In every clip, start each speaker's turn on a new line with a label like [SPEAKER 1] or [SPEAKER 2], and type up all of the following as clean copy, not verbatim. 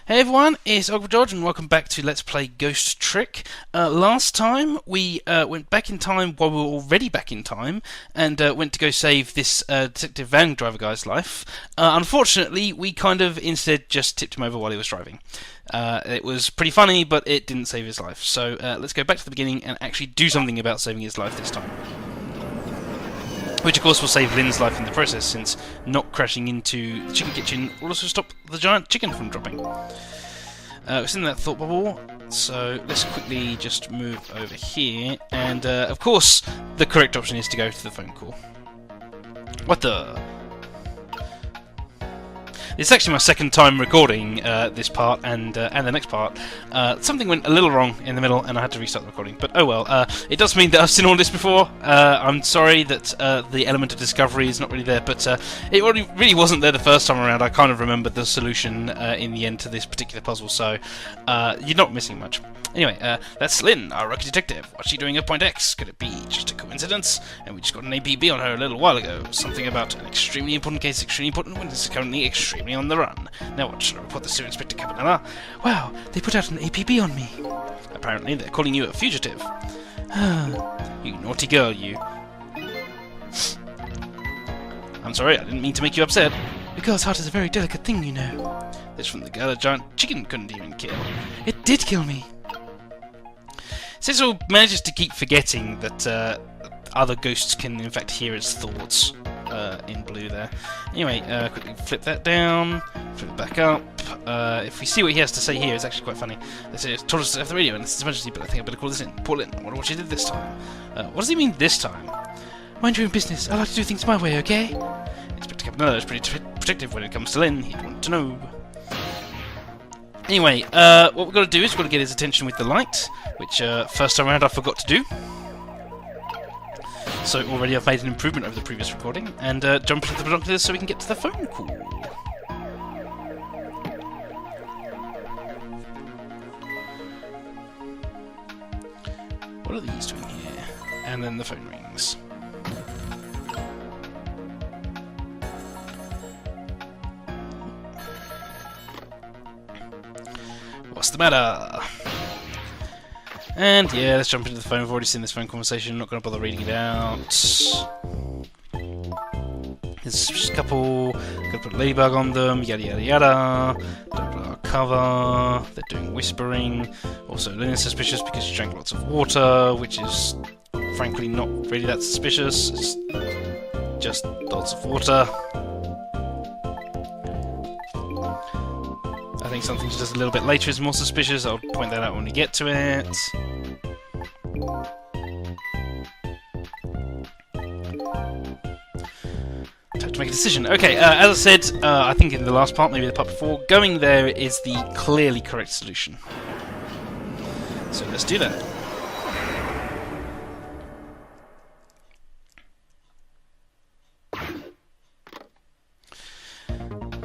[SPEAKER 1] Hey everyone, it's Ogre George and welcome back to Let's Play Ghost Trick. Last time we went back in time while we were already back in time and went to go save this detective van driver guy's life. Unfortunately, we kind of instead just tipped him over while he was driving. It was pretty funny, but it didn't save his life. So let's go back to the beginning and actually do something about saving his life this time. Which of course will save Lynne's life in the process, since not crashing into the chicken kitchen will also stop the giant chicken from dropping. It's in that thought bubble, so let's quickly just move over here, and of course the correct option is to go to the phone call. What the? It's actually my second time recording this part and the next part. Something went a little wrong in the middle and I had to restart the recording, but oh well. It does mean that I've seen all this before. I'm sorry that the element of discovery is not really there, but it really wasn't there the first time around. I kind of remembered the solution in the end to this particular puzzle, so you're not missing much. Anyway, that's Lynne, our rookie detective. What's she doing at Point X? Could it be just a coincidence? And we just got an APB on her a little while ago. Something about an extremely important case, extremely important witness, currently extremely on the run. Now what, should I report this to Inspector Cabanella? Wow, they put out an APB on me. Apparently they're calling you a fugitive. You naughty girl, you. I'm sorry, I didn't mean to make you upset. A girl's heart is a very delicate thing, you know. This from the girl a giant chicken couldn't even kill. It did kill me. Cecil manages to keep forgetting that other ghosts can in fact hear his thoughts in blue there. Anyway, quickly flip that down, flip it back up. If we see what he has to say here, it's actually quite funny. They say, told us to have the radio and this is emergency, but I think I better call this in. Paul Lynne, I wonder what she did this time. What does he mean this time? Mind your own business, I like to do things my way, okay? Inspector Cabanella is pretty protective when it comes to Lynne, he'd want to know. Anyway, what we've got to do is we've got to get his attention with the light, which first time around I forgot to do. So already I've made an improvement over the previous recording, and jump into the binoculars so we can get to the phone call. What are these doing here? And then the phone rings. What's the matter? And yeah, let's jump into the phone. We've already seen this phone conversation. I'm not going to bother reading it out. There's just a couple. Gonna put a ladybug on them. Yada yada yada. Don't put our cover. They're doing whispering. Also, Lynne is suspicious because she drank lots of water, which is frankly not really that suspicious. It's just lots of water. I think something she does a little bit later is more suspicious. I'll point that out when we get to it. Time to make a decision. Okay, as I said, I think in the last part, maybe the part before, going there is the clearly correct solution. So let's do that.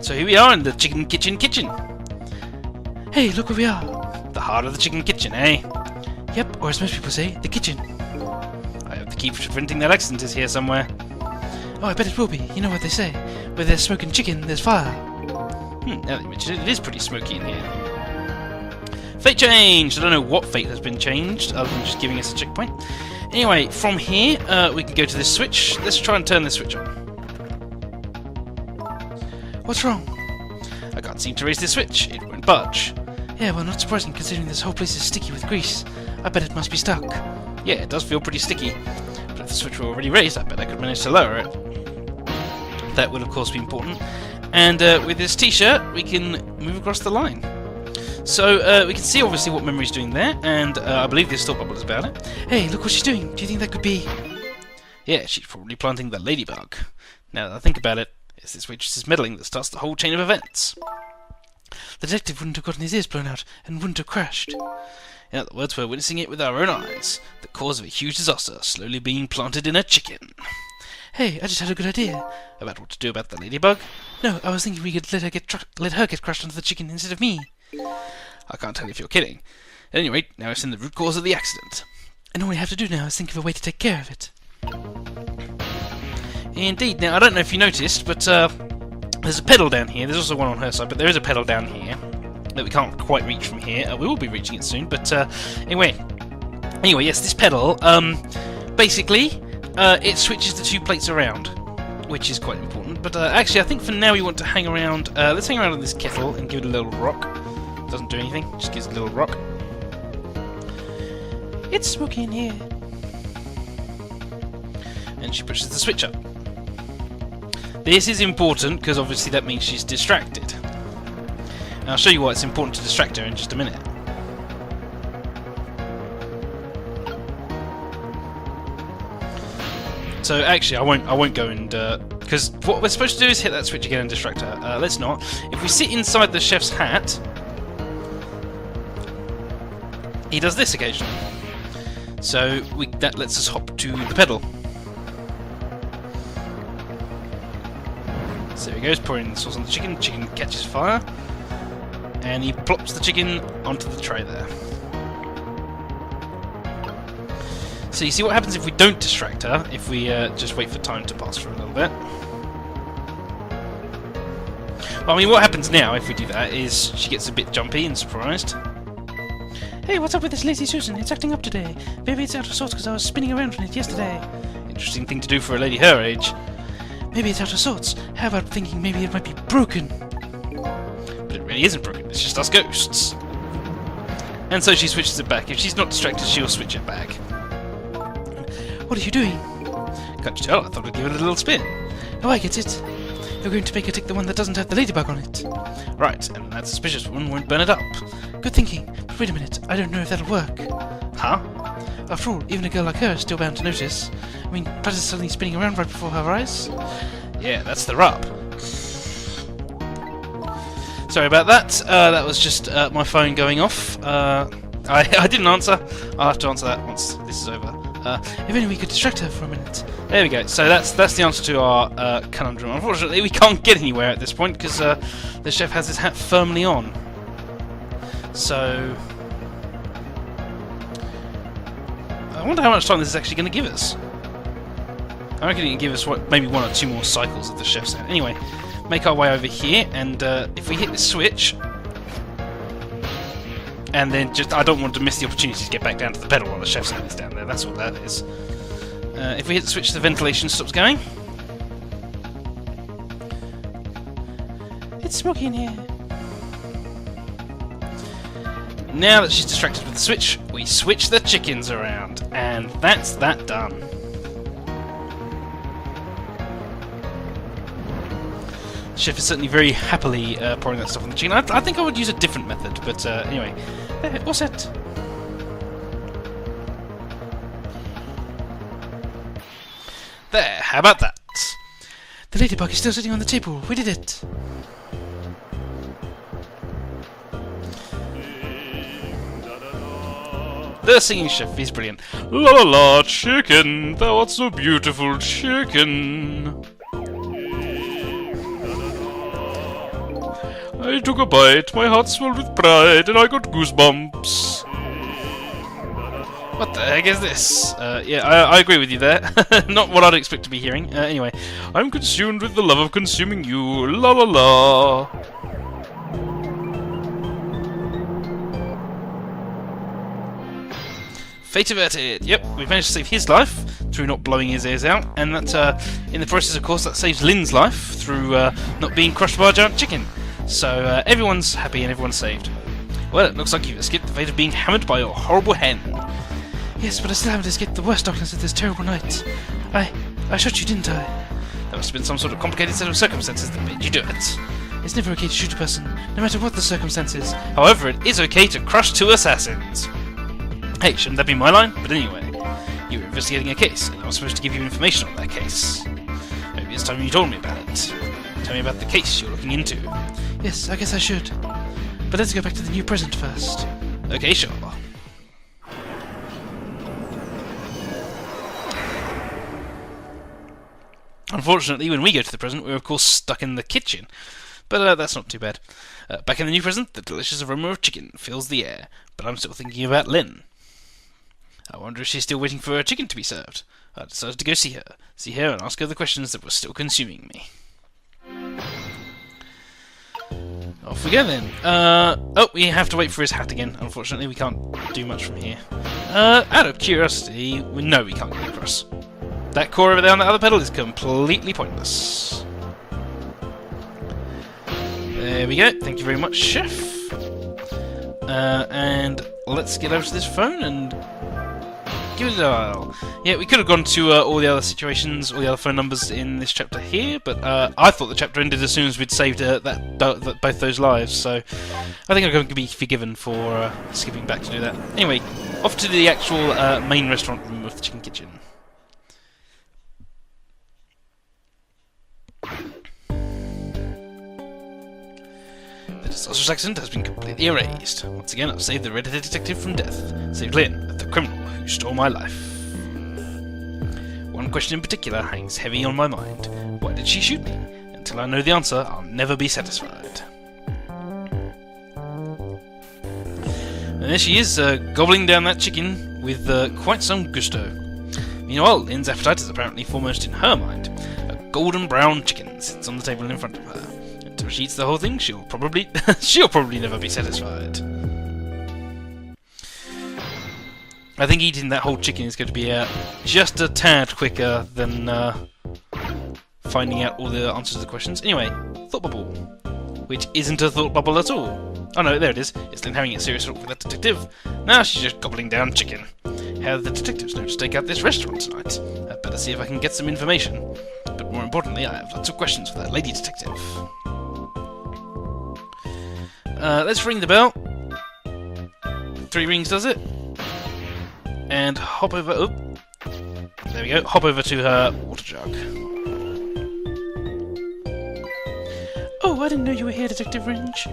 [SPEAKER 1] So here we are in the chicken kitchen. Hey, look where we are. The heart of the chicken kitchen, eh? Yep, or as most people say, the kitchen. I hope the key to preventing that accident is here somewhere. Oh, I bet it will be. You know what they say. Where there's smoking chicken, there's fire. Now that you mention it, it is pretty smoky in here. Fate changed! I don't know what fate has been changed, other than just giving us a checkpoint. Anyway, from here, we can go to this switch. Let's try and turn this switch on. What's wrong? I can't seem to raise this switch. It won't budge. Yeah, well, not surprising considering this whole place is sticky with grease. I bet it must be stuck. Yeah, it does feel pretty sticky. But if the switch were already raised, I bet I could manage to lower it. That would, of course, be important. And with this t-shirt, we can move across the line. So we can see, obviously, what Memory's doing there, and I believe this thought bubble is about it. Hey, look what she's doing. Do you think that could be... Yeah, she's probably planting the ladybug. Now that I think about it, it's this waitress's meddling that starts the whole chain of events. The detective wouldn't have gotten his ears blown out and wouldn't have crashed. In other words, we're witnessing it with our own eyes. The cause of a huge disaster slowly being planted in a chicken. Hey, I just had a good idea. About what to do about the ladybug? No, I was thinking we could let her get crushed onto the chicken instead of me. I can't tell if you're kidding. At any rate, now I've seen the root cause of the accident. And all we have to do now is think of a way to take care of it. Indeed. Now, I don't know if you noticed, but there's a pedal down here. There's also one on her side, but there is a pedal down here. that we can't quite reach from here. We will be reaching it soon, but anyway, yes, this pedal, basically, it switches the 2 plates around, which is quite important. But actually, I think for now we want to hang around. Let's hang around on this kettle and give it a little rock. Doesn't do anything, just gives it a little rock. It's smoky in here. And she pushes the switch up. This is important because obviously that means she's distracted. And I'll show you why it's important to distract her in just a minute. So actually, I won't go and because what we're supposed to do is hit that switch again and distract her. Let's not. If we sit inside the chef's hat, he does this occasionally. So that lets us hop to the pedal. So there he goes, pouring the sauce on the chicken. Chicken catches fire, and he plops the chicken onto the tray there. So you see what happens if we don't distract her, if we just wait for time to pass for a little bit. Well, I mean, what happens now if we do that is she gets a bit jumpy and surprised. Hey, what's up with this lazy Susan? It's acting up today. Maybe it's out of sorts because I was spinning around on it yesterday. Interesting thing to do for a lady her age. Maybe it's out of sorts. How about thinking maybe it might be broken? But it really isn't broken, it's just us ghosts. And so she switches it back. If she's not distracted, she'll switch it back. What are you doing? Can't you tell? I thought I'd give it a little spin. Oh, I get it. You're going to make her take the one that doesn't have the ladybug on it. Right, and that suspicious one won't burn it up. Good thinking. But wait a minute, I don't know if that'll work. Huh? After all, even a girl like her is still bound to notice. I mean, Buzz is suddenly spinning around right before her eyes. Yeah, that's the rub. Sorry about that. That was just my phone going off. I didn't answer. I'll have to answer that once this is over. If only we could distract her for a minute. There we go. So that's the answer to our conundrum. Unfortunately, we can't get anywhere at this point because the chef has his hat firmly on. So I wonder how much time this is actually going to give us. I reckon it can give us maybe 1 or 2 more cycles of the chef's hat. Anyway, make our way over here, and if we hit this switch, and then I don't want to miss the opportunity to get back down to the pedal while the chef's hat is down there. That's all that is. If we hit the switch, the ventilation stops going. It's smoky in here. Now that she's distracted with the switch, we switch the chickens around, and that's that done. The chef is certainly very happily pouring that stuff on the chicken. I think I would use a different method, but anyway. What's that? There, how about that? The ladybug is still sitting on the table. We did it. The singing chef is brilliant. La la la, chicken, thou art so beautiful, chicken. I took a bite, my heart swelled with pride, and I got goosebumps. What the heck is this? Yeah, I agree with you there. Not what I'd expect to be hearing. Anyway, I'm consumed with the love of consuming you. La la la. Fate averted. Yep, we've managed to save his life through not blowing his ears out, and that, in the process, of course, that saves Lynne's life through not being crushed by a giant chicken. So everyone's happy and everyone's saved. Well, it looks like you've escaped the fate of being hammered by your horrible hen. Yes, but I still haven't escaped the worst darkness of this terrible night. I shot you, didn't I? There must have been some sort of complicated set of circumstances that made you do it. It's never okay to shoot a person, no matter what the circumstances. However, it is okay to crush 2 assassins. Hey, shouldn't that be my line? But anyway, you were investigating a case, and I was supposed to give you information on that case. Maybe it's time you told me about it. Tell me about the case you're looking into. Yes, I guess I should. But let's go back to the new present first. Okay, sure. Unfortunately, when we go to the present, we're of course stuck in the kitchen. But that's not too bad. Back in the new present, the delicious aroma of chicken fills the air. But I'm still thinking about Lynne. I wonder if she's still waiting for her chicken to be served. I decided to go see her and ask her the questions that were still consuming me. Off we go then. Oh, we have to wait for his hat again. Unfortunately, we can't do much from here. Out of curiosity, no, we can't get across. That core over there on the other pedal is completely pointless. There we go. Thank you very much, Chef. And let's get over to this phone and give it a dial. Yeah, we could have gone to all the other situations, all the other phone numbers in this chapter here, but I thought the chapter ended as soon as we'd saved both those lives, so I think I'm going to be forgiven for skipping back to do that. Anyway, off to the actual main restaurant room of the Chicken Kitchen. The disastrous accident has been completely erased. Once again, I've saved the red-headed detective from death. Saved Lynne, the criminal who stole my life. One question in particular hangs heavy on my mind. Why did she shoot me? Until I know the answer, I'll never be satisfied. And there she is, gobbling down that chicken with quite some gusto. Meanwhile, Lynne's appetite is apparently foremost in her mind. A golden brown chicken sits on the table in front of her. Until she eats the whole thing, she'll probably never be satisfied. I think eating that whole chicken is going to be just a tad quicker than finding out all the answers to the questions. Anyway, thought bubble, which isn't a thought bubble at all. Oh no, there it is. It's Lynne having a serious talk with that detective. Now she's just gobbling down chicken. How did the detectives know to take out this restaurant tonight? I'd better see if I can get some information. But more importantly, I have lots of questions for that lady detective. Let's ring the bell. 3 rings does it. And hop over... Oh, there we go. Hop over to her water jug.
[SPEAKER 2] Oh, I didn't know you were here, Detective Ringe.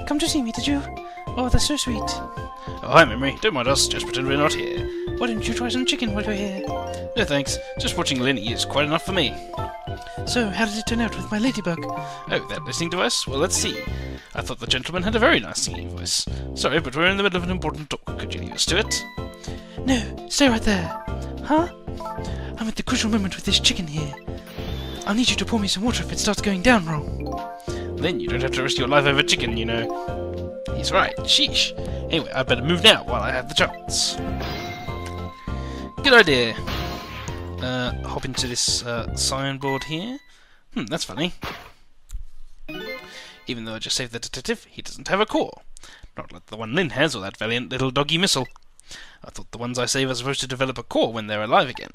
[SPEAKER 2] Come to see me, did you? Oh, that's so sweet.
[SPEAKER 1] Oh, hi, Memory. Don't mind us. Just pretend we're not here.
[SPEAKER 2] Why don't you try some chicken while you're here?
[SPEAKER 1] No thanks. Just watching Lynne eat is quite enough for me.
[SPEAKER 2] So, how did it turn out with my ladybug?
[SPEAKER 1] Oh, that listening device? Well, let's see. I thought the gentleman had a very nice singing voice. Sorry, but we're in the middle of an important talk. Could you leave us to it?
[SPEAKER 2] No, stay right there. Huh? I'm at the crucial moment with this chicken here. I'll need you to pour me some water if it starts going down wrong.
[SPEAKER 1] Then you don't have to risk your life over chicken, you know. He's right. Sheesh. Anyway, I'd better move now while I have the chance. Good idea. Hop into this signboard here. That's funny. Even though I just saved the detective, he doesn't have a core. Not like the one Lynne has, or that valiant little doggy missile. I thought the ones I save are supposed to develop a core when they're alive again.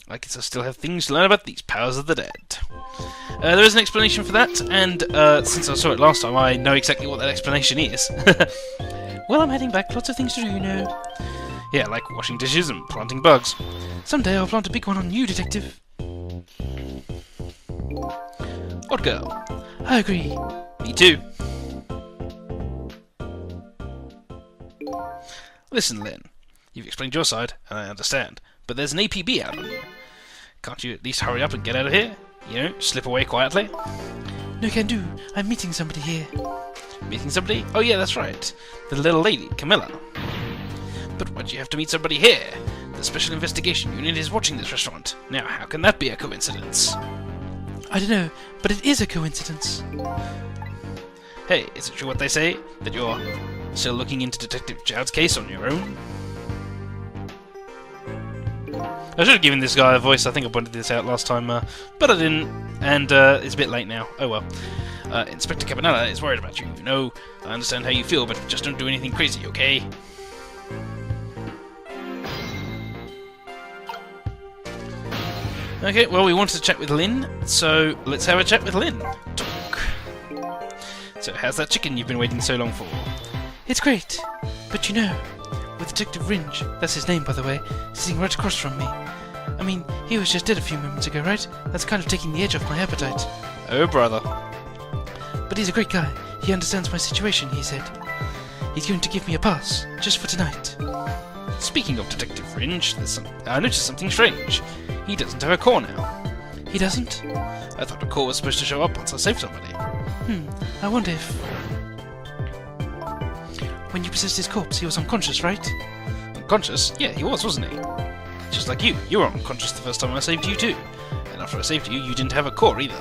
[SPEAKER 1] I guess I still have things to learn about these powers of the dead. There is an explanation for that, and since I saw it last time, I know exactly what that explanation is.
[SPEAKER 2] Well, I'm heading back. Lots of things to do, you know.
[SPEAKER 1] Yeah, like washing dishes and planting bugs.
[SPEAKER 2] Someday I'll plant a big one on you, Detective.
[SPEAKER 1] Odd girl.
[SPEAKER 2] I agree.
[SPEAKER 1] Me too. Listen, Lynne. You've explained your side, and I understand. But there's an APB out on you. Can't you at least hurry up and get out of here? You know, slip away quietly?
[SPEAKER 2] No can do. I'm meeting somebody here.
[SPEAKER 1] Meeting somebody? Oh yeah, that's right. The little lady, Camilla. But why'd you have to meet somebody here? The Special Investigation Unit is watching this restaurant. Now, how can that be a coincidence?
[SPEAKER 2] I don't know, but it is a coincidence.
[SPEAKER 1] Hey, is it true what they say? That you're still looking into Detective Jowd's case on your own? I should have given this guy a voice. I think I pointed this out last time, but I didn't, and it's a bit late now. Oh well. Inspector Cabanella is worried about you. You know, I understand how you feel, but just don't do anything crazy, okay? Okay, well, we wanted to chat with Lynne, so let's have a chat with Lynne. Talk. So, how's that chicken you've been waiting so long for?
[SPEAKER 2] It's great, but you know, with Detective Ringe, that's his name by the way, sitting right across from me. I mean, he was just dead a few moments ago, right? That's kind of taking the edge off my appetite.
[SPEAKER 1] Oh, brother.
[SPEAKER 2] But he's a great guy. He understands my situation, he said. He's going to give me a pass, just for tonight.
[SPEAKER 1] Speaking of Detective Ringe, I noticed something strange. He doesn't have a core now.
[SPEAKER 2] He doesn't?
[SPEAKER 1] I thought a core was supposed to show up once I saved somebody.
[SPEAKER 2] I wonder if... When you possessed his corpse, he was unconscious, right?
[SPEAKER 1] Unconscious? Yeah, he was, wasn't he? Just like you. You were unconscious the first time I saved you too. And after I saved you, you didn't have a core either.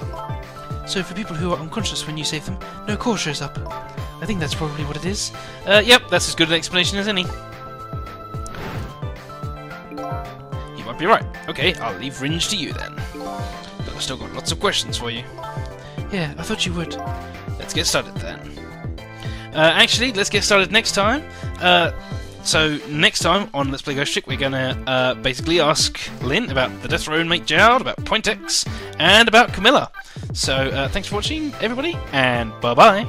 [SPEAKER 2] So for people who are unconscious when you save them, no core shows up. I think that's probably what it is.
[SPEAKER 1] Yep, that's as good an explanation as any. You might be right. Okay, I'll leave Ringe to you then. But I've still got lots of questions for you.
[SPEAKER 2] Yeah, I thought you would.
[SPEAKER 1] Let's get started then. Actually, let's get started next time. So next time on Let's Play Ghost Trick, we're gonna basically ask Lynne about the Death Row inmate Jowd, about Point X, and about Camilla. So thanks for watching, everybody, and bye bye.